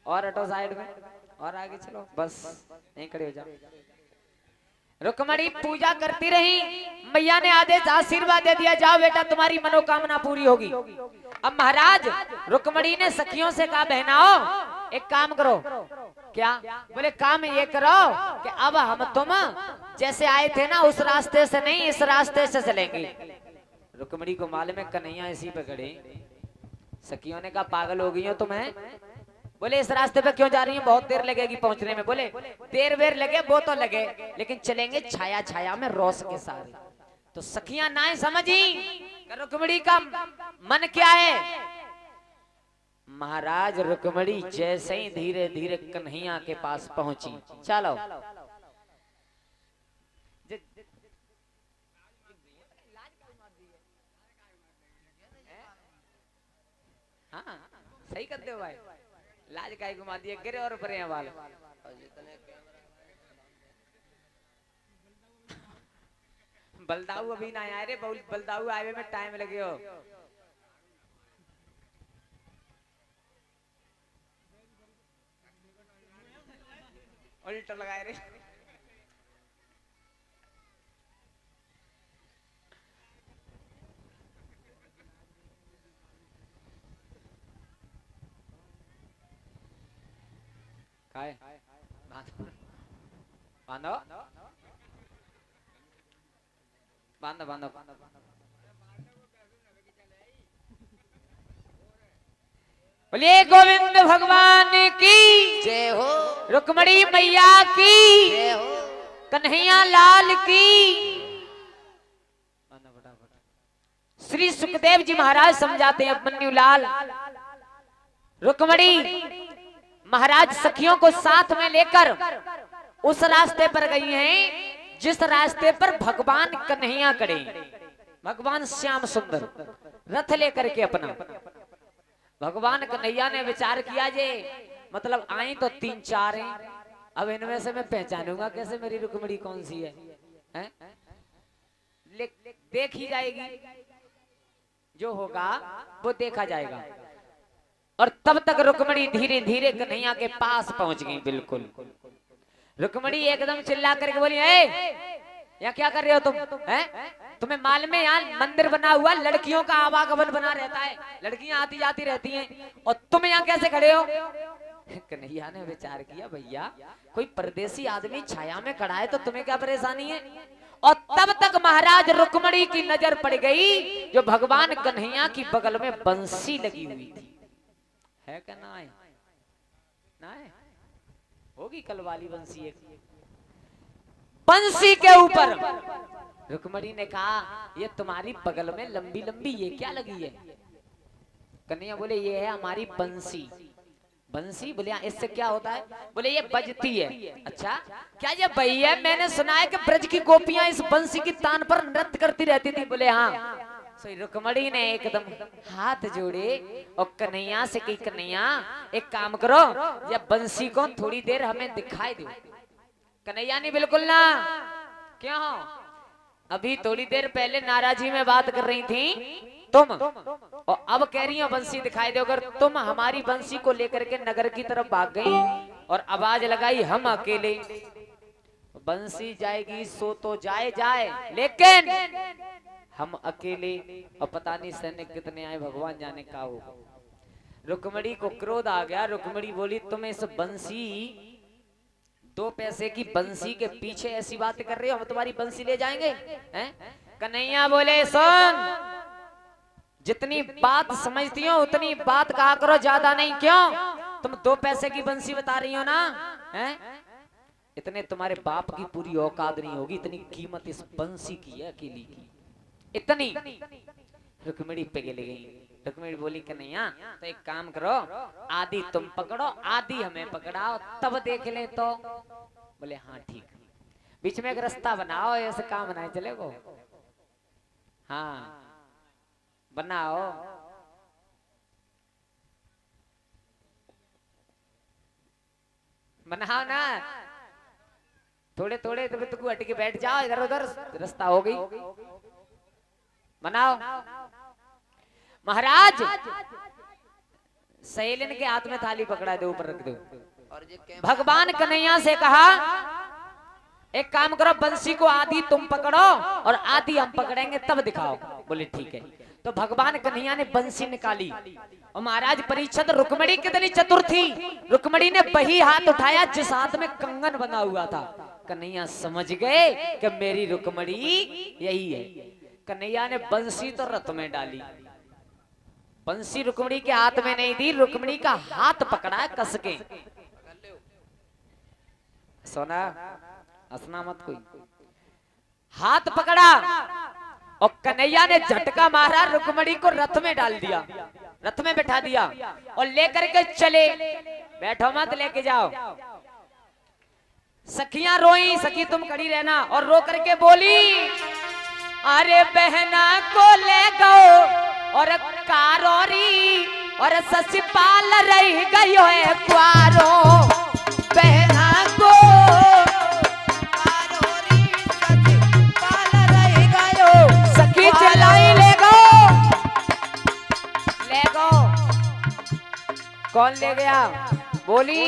और हटो साइड में और आगे चलो, बस यहीं खड़े हो जाओ। रुक्मणी पूजा करती रही, मैया ने आदेश आशीर्वाद दे दिया, जाओ बेटा तुम्हारी मनोकामना पूरी होगी। अब महाराज रुक्मणी ने सखियों से कहा, बहनाओ एक काम करो। क्या? बोले काम ये करो कि अब हम तुम जैसे आए थे ना उस रास्ते से नहीं, इस रास्ते से चलेंगे। रुक्मणी को मालूम है कन्हैया इसी पे खड़े। सखियों ने कहा, पागल हो गई हो तुम्हें? बोले इस रास्ते पे क्यों जा रही है, बहुत देर लगेगी पहुंचने में। बोले देर वेर लगे वो तो लगे, लेकिन चलेंगे छाया छाया में रोश के साथ। तो सखियां ना समझी रुक्मणी का मन क्या है। महाराज रुक्मणी जैसे ही धीरे धीरे कन्हैया के पास पहुंची, चलो हाँ सही करते हो भाई, लाज काहे घुमा दिए, गिरे और परे हैं बाल। बलदाऊ अभी ना आए रे, बलदाऊ आए में टाइम लगे हो। उल्टा लगाए रे। काय बांधो बांधो बांधो बांधो। बोलिए गोविंद भगवान की जय हो। रुक्मणी मैया की जय हो। कन्हैया लाल की। श्री सुखदेव जी महाराज समझाते हैं अभिमन्यु लाल, रुक्मणी महाराज सखियों को साथ में लेकर उस रास्ते पर गई हैं जिस रास्ते पर भगवान कन्हैया खड़े, भगवान श्याम सुंदर रथ लेकर के अपना। भगवान कन्हैया ने विचार किया जे मतलब आई तो 3-4 हैं, अब इनमें से मैं पहचानूंगा कैसे मेरी रुक्मणी कौन सी है? देख ही जाएगी, जो होगा वो देखा जाएगा। और तब तक रुक्मणी धीरे धीरे कन्हैया के पास पहुंच गई। बिल्कुल रुक्मणी एकदम चिल्ला करके बोली, यहाँ क्या कर रहे हो तुम? तुम्हें मालूम है यहाँ मंदिर बना हुआ, लड़कियों का आवागमन बना रहता है, लड़कियां आती जाती रहती हैं, और तुम यहाँ कैसे खड़े हो? कन्हैया ने विचार किया, भैया कोई परदेसी आदमी छाया में खड़ा है तो तुम्हें क्या परेशानी है? और तब तक महाराज रुक्मणी की नजर पड़ गई जो भगवान कन्हैया की बगल में बंसी लगी हुई थी। है क्या? ना है, ना है, होगी कल वाली बंसी। एक बंसी के ऊपर रुक्मणी ने कहा, ये तुम्हारी बगल में लंबी लंबी ये क्या लगी है? कन्हैया बोले, ये है हमारी बंसी। बंसी? बोले इससे क्या होता है? बोले ये बजती है। अच्छा क्या ये बही है? मैंने सुना है कि ब्रज की गोपियां इस बंसी की तान पर नृत्य करती रहती थी। बोले हाँ। सो रुक्मणी ने एकदम हाथ जोड़े और कन्हैया से कही, कन्हैया एक काम करो, ये बंसी को थोड़ी देर हमें दिखाई दो। कन्हैया नहीं, बिल्कुल ना। क्यों? अभी थोड़ी देर पहले नाराजी में बात कर रही थी तुम, और अब कह रही हो बंसी दिखाई दो। अगर तुम हमारी बंसी को लेकर के नगर की तरफ भाग गई और आवाज लगाई हम अकेले, बंसी जाएगी सो तो जाए जाए, लेकिन हम अकेले, और पता नहीं सैन्य कितने आए, भगवान जाने का हो। रुक्मणी को क्रोध आ गया। रुक्मणी बोली, तुम इस बंसी 2 पैसे की बंसी के पीछे ऐसी बात कर रहे हो, हम तुम्हारी बंसी ले जाएंगे? हैं? कन्हैया बोले, सुन, जितनी बात समझती हो उतनी बात कहा करो, ज्यादा नहीं। क्यों? तुम 2 पैसे की बंसी बता रही हो ना, हैं? इतने तुम्हारे बाप की पूरी औकात नहीं होगी, इतनी कीमत इस बंसी की है अकेली की, इतनी। रुक्मणी पे ले गई। रुक्मणी बोली, कन्हैया तो एक काम करो, आधी तुम पकड़ो आधी हमें पकड़ाओ, तब देख ले तो। बोले हाँ ठीक, बीच में एक रास्ता बनाओ, ऐसे काम नहीं चलेगा। हाँ बनाओ। बनाओ ना, थोड़े थोड़े तुम हट के बैठ जाओ, इधर उधर रास्ता हो गई, बनाओ। महाराज सहेलिन के हाथ में थाली पकड़ा दो, ऊपर रख दो। और भगवान कन्हैया से कहा एक काम करो, बंसी को आधी तुम पकड़ो और आधी हम पकड़ेंगे, तब दिखाओ। बोले ठीक है। तो भगवान कन्हैया ने बंसी निकाली और महाराज परीक्षित, रुक्मिणी कितनी चतुर थी, रुक्मिणी ने वही हाथ उठाया जिस हाथ में कंगन बना हुआ था। कन्हैया समझ गए कि मेरी रुक्मिणी यही है। कन्हैया ने बंसी तो रथ में डाली, बंसी रुक्मिणी के हाथ में नहीं दी, रुक्मिणी का हाथ पकड़ा है कस के। सोना हंसना मत कोई। हाथ पकड़ा और कन्हैया ने झटका मारा, रुक्मिणी को रथ में डाल दिया, रथ में बैठा दिया और लेकर के चले। बैठो मत, लेके जाओ। सखियां रोई, सखी तुम खड़ी रहना, और रो करके बोली अरे बहना को ले गो और कारोरी और ससपाल रह गयो है क्वारो। बहना को कारोरी ससपाल रह गयो, सखी चलाई ले गो, ले गो। कौन ले गया? बोली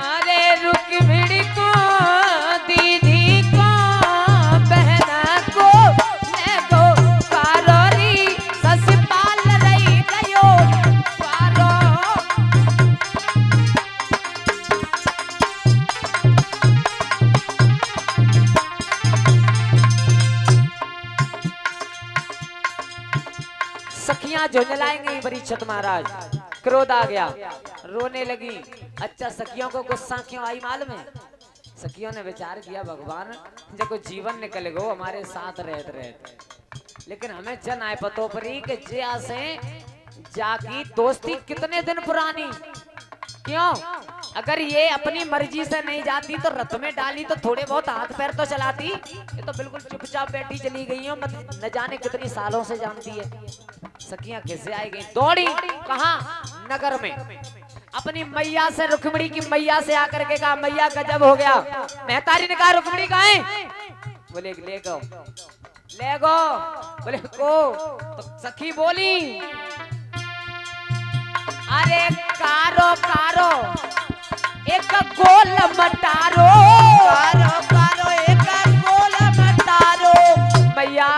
अरे रुक्मिणी को दीदी को बहना को ले गो कारोरी ससपाल रही गयो क्वारो। सखियां झुंझलाएंगे परीक्षित महाराज, क्रोध आ गया, रोने लगी। अच्छा सखियों को गुस्सा क्यों आई मालूम है? सखियों ने विचार किया भगवान देखो जीवन निकल गो हमारे साथ रहते रहते, लेकिन हमें जन आए पतो परी के जिया से जाकी दोस्ती कितने दिन पुरानी। क्यों? अगर ये अपनी मर्जी से नहीं जाती तो रथ में डाली तो थोड़े बहुत हाथ पैर तो चलाती, ये तो बिल्कुल चुपचाप बैठी चली गई हो, मत न जाने कितनी सालों से जानती है। सखियां कैसे आई गई, दौड़ी कहां? नगर में अपनी मैया से, रुक्मिणी की मैया से आकर के कहा मैया गजब हो गया। महतारी ने कहा रुक्मिणी कहाँ है? बोले ले गो, ले गो। बोले को? तो सखी बोली अरे कारो कारो एक गोल मटारो, कारो कारो एक गोल मटारो। मैया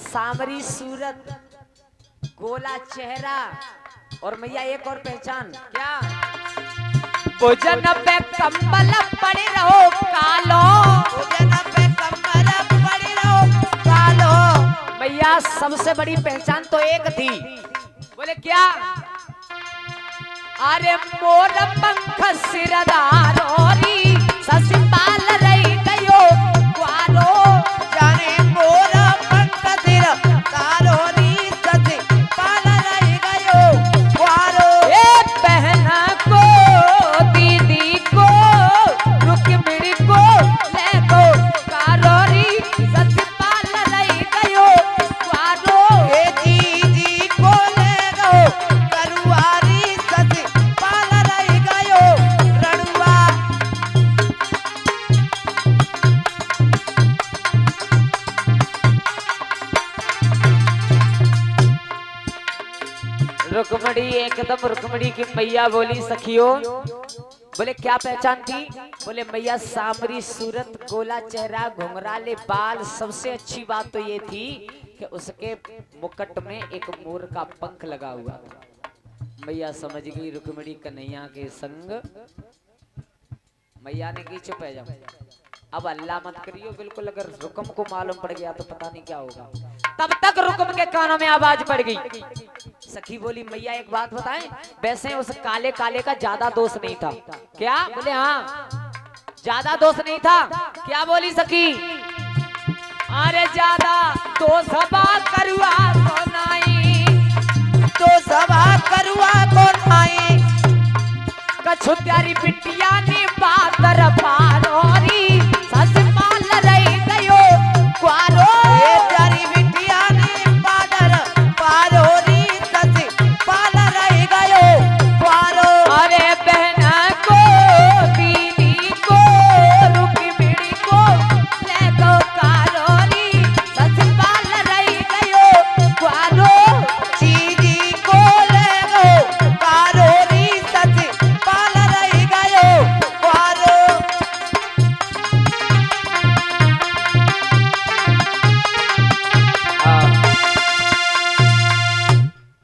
सामरी सूरत, गोला चेहरा, और मैया एक और पहचान क्या? भोजन पे कंबल पड़े रहो कालो, भोजन पे कंबल पड़े रहो कालो। मैया सबसे बड़ी पहचान तो एक थी। बोले क्या? अरे मोर पंख सिरदारोरी ससपाल रही गयो क्वारो। जाने मोर पंख सिरदारोरी ससपाल रही गयो क्वारो। ए बहना को दीदी को रुक्मिणी को ले गो कारोरी ससपाल रही गयो क्वारो। ए दीदी को ले गो करुआरी ससपाल रही गयो रणुआ। रुक्मिणी एकदम, रुक्मिणी की मैया बोली सखियों, बोले क्या पहचान थी? बोले मैया सामरी सूरत, गोला चेहरा, घुंघराले बाल, सबसे अच्छी बात तो ये थी कि उसके मुकुट में एक मोर का पंख लगा हुआ था। मैया समझ गई रुक्मिणी कन्हैया के संग। मैया ने की चुप है जाओ, अब अल्लाह मत करियो बिल्कुल, अगर रुकम को मालूम पड़ गया तो पता नहीं क्या होगा। तब तक रुकम के कानों में आवाज पड़ गई। सखी बोली मैया एक बात बताएं, वैसे उस काले काले का ज्यादा दोष नहीं था क्या? बोले हाँ ज्यादा दोष नहीं था। क्या बोली सखी? अरे ज्यादा दोष बा करुआ तो नहीं, तो सभा करुआ तो नहीं। कछु प्यारी बिटिया ने बादर पारोरी ससपाल रही गयो क्वारो। प्यारी बिटिया ने बादर पारोरी ससपाल रही गयो क्वारो। अरे बहना को दीदी को रुक्मिणी को ले गो कारोरी ससपाल रही गयो क्वारो। दीदी को ले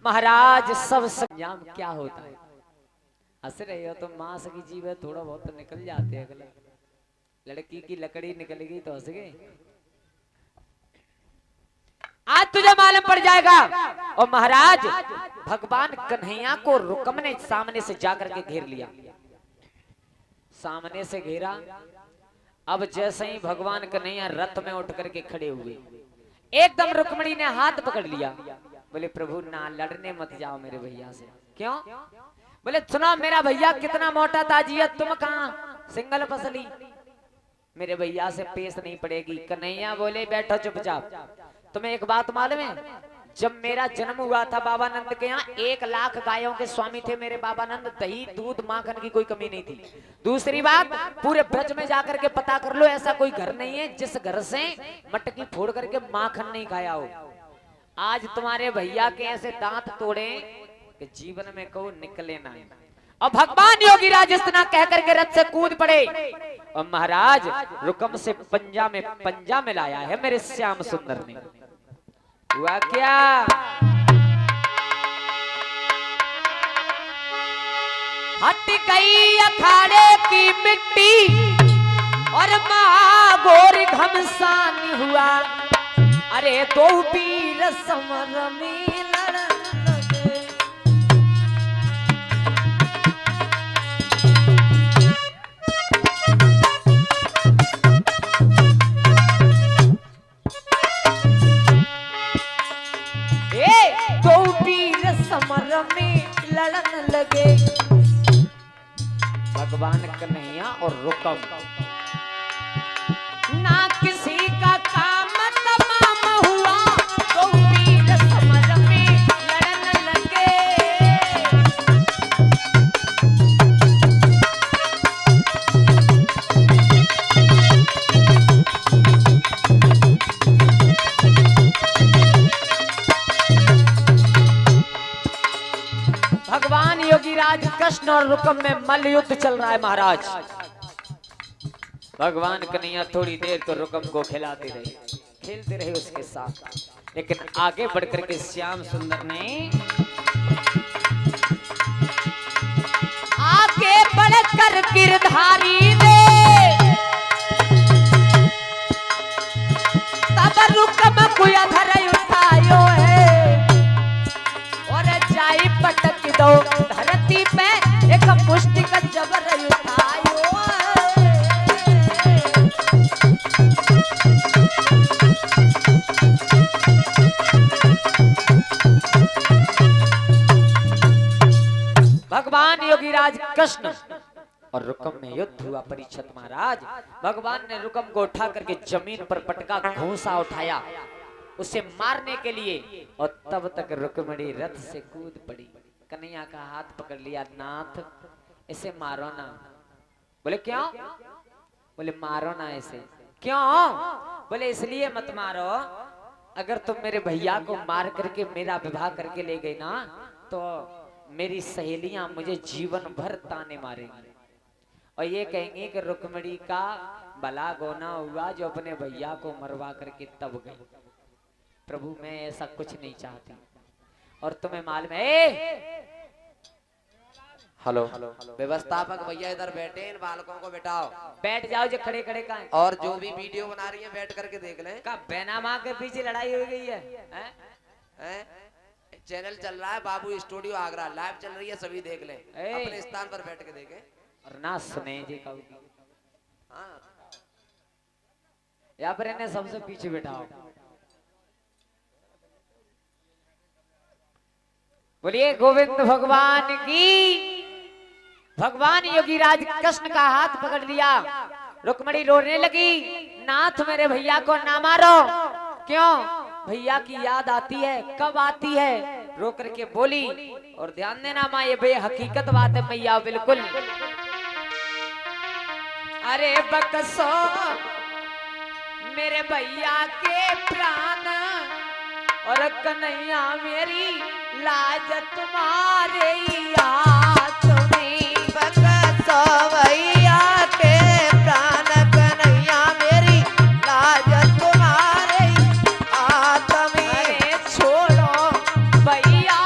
महाराज सब संजाम क्या होता है? हंस रहे हो तो मांस की जीव है, थोड़ा बहुत तो निकल जाते हैं। अगला लड़की की लकड़ी निकल गई तो हंस गए। आज तुझे मालूम पड़ जाएगा। और महाराज भगवान कन्हैया को रुकम ने सामने से जाकर के घेर लिया, सामने से घेरा। अब जैसे ही भगवान कन्हैया रथ में उठ करके खड़े हुए, एकदम रुक्मणी ने हाथ पकड़ लिया। बोले प्रभु ना लड़ने मत जाओ मेरे भैया से। क्यों? बोले सुनो मेरा भैया कितना मोटा ताजियत, तुम कहां सिंगल फसली, मेरे भैया से पेश नहीं पड़ेगी। कन्हैया बोले बैठो चुपचाप। तुम्हें एक बात मालूम है, जब मेरा जन्म हुआ था बाबानंद के यहाँ 1 लाख गायों के स्वामी थे मेरे बाबानंद। दही दूध माखन की कोई कमी नहीं थी। दूसरी बात, पूरे ब्रज में जाकर के पता कर लो, ऐसा कोई घर नहीं है जिस घर से मटकी फोड़ करके माखन नहीं खाया हो। आज तुम्हारे भैया के ऐसे दांत तोड़े कि जीवन में को निकले ना। और भगवान योगीराज इस तरह कह करके रथ से कूद पड़े। और महाराज रुकम से पंजा में लाया है मेरे श्याम सुंदर ने। हुआ क्या? हट गई अखाड़े की मिट्टी और महाघोर घमसान हुआ। अरे दो वीर समर में लड़न लगे। समर में लड़न लगे। भगवान कन्हैया और रुकम ना किसी का काम तमाम हुआ, तो वीर समर में लड़न लगे। भगवान योगीराज कृष्ण और रुकम में मल्ल युद्ध चल रहा है। महाराज भगवान कन्हैया थोड़ी देर तो रुकम को खिलाते रहे, खेलते रहे उसके साथ, लेकिन आगे बढ़कर के श्याम सुंदर ने आगे बढ़कर गिरधारी ने तब रुकम को अधर उठायो है और जाई पटक दो धरती पे एक मुष्टि का जबर उठायो। भगवान योगीराज कृष्ण और रुकम में युद्ध हुआ। परीक्षित महाराज भगवान ने रुकम को उठा करके जमीन पर पटका, घूंसा उठाया उसे मारने के लिए। और तब तक रुक्मिणी रथ से कूद पड़ी। कन्हैया का हाथ पकड़ लिया, नाथ इसे मारो ना। बोले क्यों? बोले मारो ना इसे। क्यों? बोले इसलिए मत मारो, अगर तुम मेरे भैया को मार करके मेरा विवाह करके ले गई ना तो मेरी सहेलियां मुझे जीवन भर ताने मारेंगी और ये कहेंगे कि रुक्मिणी का भला गोना हुआ जो अपने भैया को मरवा करके तब गई। प्रभु मैं ऐसा कुछ नहीं चाहती। और तुम्हें मालूम है, हेलो व्यवस्थापक भैया इधर बैठे, इन बालकों को बिठाओ। बैठ जाओ जो खड़े खड़े का। और जो भी वीडियो बना रही है बैठ करके देख लें। का बैनामा के पीछे लड़ाई हो गई है, चैनल चल रहा है बाबू स्टूडियो आगरा, लाइव चल रही है, सभी देख लें, अपने स्थान पर बैठ के देखें और ना सुने जी का। हाँ यहाँ पर इन्हें सबसे पीछे बिठाओ। बोलिए गोविंद भगवान की। भगवान योगीराज कृष्ण का हाथ पकड़ लिया। रुक्मिणी रोने लगी, नाथ मेरे भैया को ना मारो। क्यों? भैया की याद आती है। कब आती है? रो करके बोली। और ध्यान देना माँ, ये भाई हकीकत बात है मैया, बिल्कुल। अरे बकसो मेरे भैया के प्राण और कन्हैया मेरी लाज तुम्हारे हाथ में। बकसो भैया के प्राण कन्हैया मेरी लाज तुम्हारे हाथ में। अरे छोड़ो भैया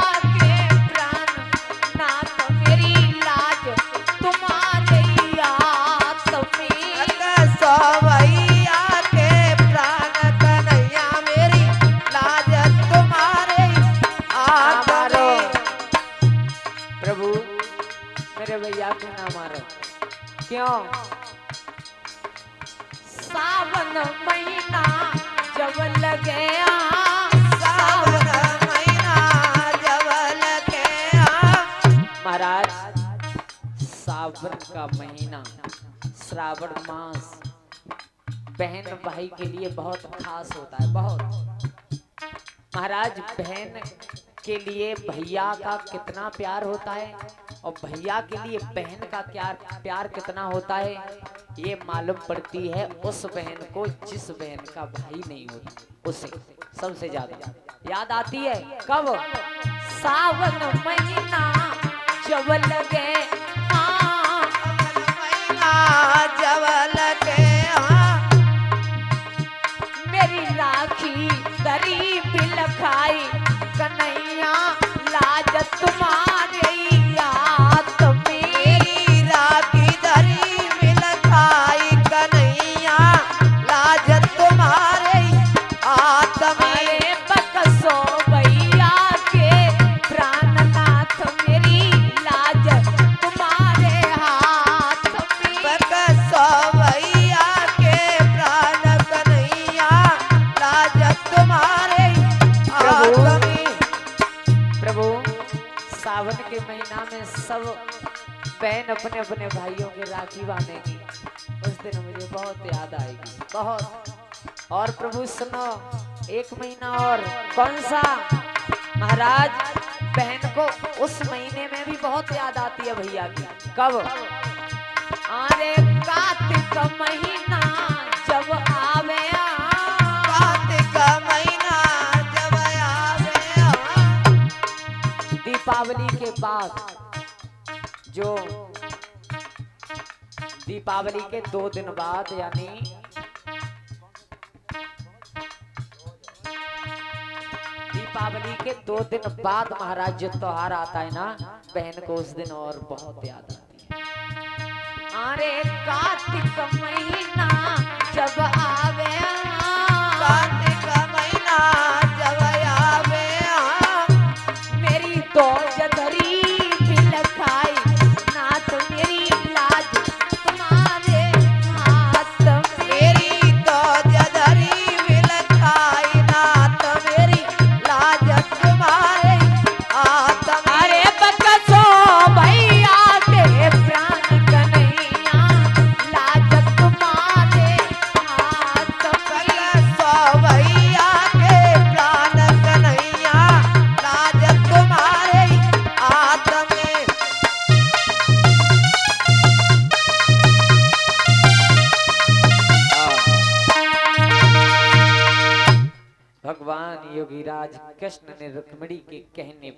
क्यों? सावन महीना जब लगे सावन महीना जब लगे महाराज, सावन का महीना, श्रावण मास बहन भाई के लिए बहुत खास होता है, बहुत। महाराज, बहन के लिए भैया का कितना प्यार होता है और भैया के लिए बहन का क्या प्यार कितना होता है, ये मालूम पड़ती है उस बहन को जिस बहन का भाई नहीं होता, उसे सबसे ज्यादा याद आती है। कब? सावन महीना जब लगे जब लगे मेरी राखी दरी बिल खाई कन्हैया लाज तुम्हारे याद मेरी राखी दरी बिल खाई कन्हैया लाज तुम्हारे हाथ में बकसो भैया के प्राणनाथ मेरी लाज तुम्हारे हाथ में बकसो भैया के प्राण कन्हैया लाज तुम्हारे हाथ में। प्रभु, सावन के महीना में सब बहन अपने अपने भाइयों के राखी बांधेगी, उस दिन मुझे बहुत याद आएगी, बहुत। और प्रभु सुनो, एक महीना और, कौन सा? महाराज, बहन को उस महीने में भी बहुत याद आती है भैया की। कब? अरे कार्तिक महीना जब आवे कार्तिक महीना जब आवे दीपावली के बाद, जो दीपावली के 2 दिन बाद, यानी दीपावली के 2 दिन बाद महाराज जो त्योहार आता है ना, बहन को उस दिन और बहुत याद आती है। अरे कार्तिक महीना जब आवे कार्तिक महीना जब आवे मेरी तो जधरी बिल खाई नाथ मेरी लाज तुम्हारे हाथ में। मेरी तो जदरी बिल खाई नाथ मेरी लाज तुम्हारे हाथ में। अरे बकसो भैया के प्राण कन्हैया लाज तुम्हारे हाथ में। बकसो भैया के प्राण कन्हैया लाज तुम्हारे हाथ में। भगवान योगीराज कृष्ण ने रुक्मिणी के कहने